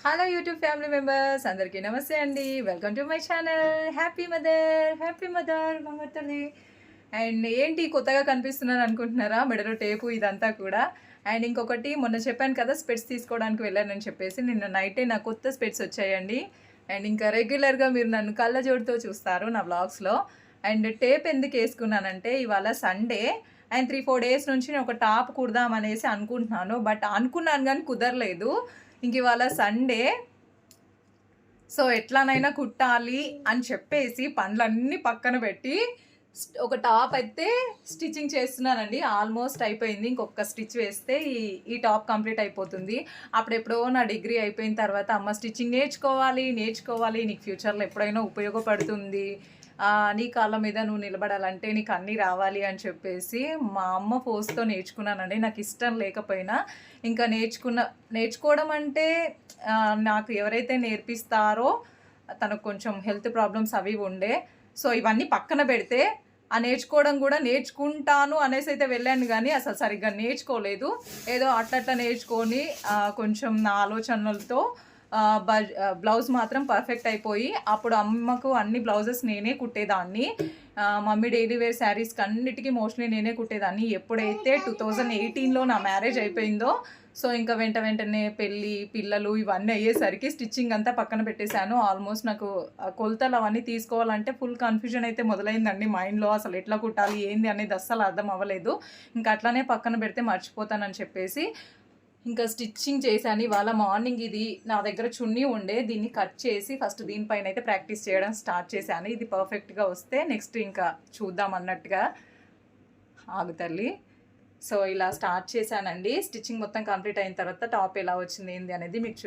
Hello YouTube family members అందరికీ నమస్తే అండి. Welcome to my channel. Happy mother, happy mother మంగళతల్లి. అండ్ ఏంటి కొత్తగా కనిపిస్తున్నాను అనుకుంటున్నారా? మెడలో టేపు ఇదంతా కూడా. అండ్ ఇంకొకటి మొన్న చెప్పాను కదా స్పెట్స్ తీసుకోవడానికి వెళ్ళానని చెప్పేసి, నిన్న నైటే నా కొత్త స్పెట్స్ వచ్చాయండి. అండ్ ఇంకా రెగ్యులర్గా మీరు నన్ను కళ్ళజోడుతో చూస్తారు నా వ్లాగ్స్లో. అండ్ టేప్ ఎందుకు వేసుకున్నానంటే ఇవాళ సండే అండ్ 3-4 డేస్ నుంచి నేను ఒక టాప్ కుడదామనేసి అనుకుంటున్నాను. బట్ అనుకున్నాను కానీ కుదరలేదు. ఇంక ఇవాళ సండే, సో ఎట్లానైనా కుట్టాలి అని చెప్పేసి పనులన్నీ పక్కన పెట్టి ఒక టాప్ అయితే స్టిచ్చింగ్ చేస్తున్నానండి. ఆల్మోస్ట్ అయిపోయింది. ఇంకొక స్టిచ్ వేస్తే ఈ టాప్ కంప్లీట్ అయిపోతుంది. అప్పుడెప్పుడో నా డిగ్రీ అయిపోయిన తర్వాత అమ్మ స్టిచ్చింగ్ నేర్చుకోవాలి నీకు ఫ్యూచర్లో ఎప్పుడైనా ఉపయోగపడుతుంది, నీ కాళ్ళ మీద నువ్వు నిలబడాలంటే నీకు అన్నీ రావాలి అని చెప్పేసి మా అమ్మ ఫోర్స్తో నేర్చుకున్నానండి. నాకు ఇష్టం లేకపోయినా ఇంకా నేర్చుకోవడం అంటే నాకు ఎవరైతే నేర్పిస్తారో తనకు కొంచెం హెల్త్ ప్రాబ్లమ్స్ అవి ఉండే, సో ఇవన్నీ పక్కన పెడితే ఆ నేర్చుకోవడం కూడా నేర్చుకుంటాను అనేసి అయితే వెళ్ళాను కానీ అసలు సరిగ్గా నేర్చుకోలేదు. ఏదో అట్లా నేర్చుకొని కొంచెం నా ఆలోచనలతో బ్లౌజ్ మాత్రం పర్ఫెక్ట్ అయిపోయి అప్పుడు అమ్మకు అన్ని బ్లౌజెస్ నేనే కుట్టేదాన్ని. మమ్మీ డైలీ వేర్ శారీస్కి అన్నిటికీ మోస్ట్లీ నేనే కుట్టేదాన్ని. ఎప్పుడైతే 2018లో నా మ్యారేజ్ అయిపోయిందో, సో ఇంకా వెంటనే పెళ్ళి పిల్లలు ఇవన్నీ అయ్యేసరికి స్టిచ్చింగ్ అంతా పక్కన పెట్టేశాను. ఆల్మోస్ట్ నాకు కొలతలు అవన్నీ తీసుకోవాలంటే ఫుల్ కన్ఫ్యూజన్ అయితే మొదలైందండి మైండ్లో. అసలు ఎట్లా కుట్టాలి ఏంది అనేది అస్సలు అర్థం అవ్వలేదు. ఇంకా అట్లానే పక్కన పెడితే మర్చిపోతానని చెప్పేసి ఇంకా స్టిచ్చింగ్ చేశాను. ఇవాళ మార్నింగ్ ఇది నా దగ్గర చున్నీ ఉండే, దీన్ని కట్ చేసి ఫస్ట్ దీనిపైన అయితే ప్రాక్టీస్ చేయడం స్టార్ట్ చేశాను. ఇది పర్ఫెక్ట్గా వస్తే నెక్స్ట్ ఇంకా చూద్దాం అన్నట్టుగా ఆగుతల్లి. సో ఇలా స్టార్ట్ చేశానండి. స్టిచ్చింగ్ మొత్తం కంప్లీట్ అయిన తర్వాత టాప్ ఎలా వచ్చింది ఏంది అనేది మీకు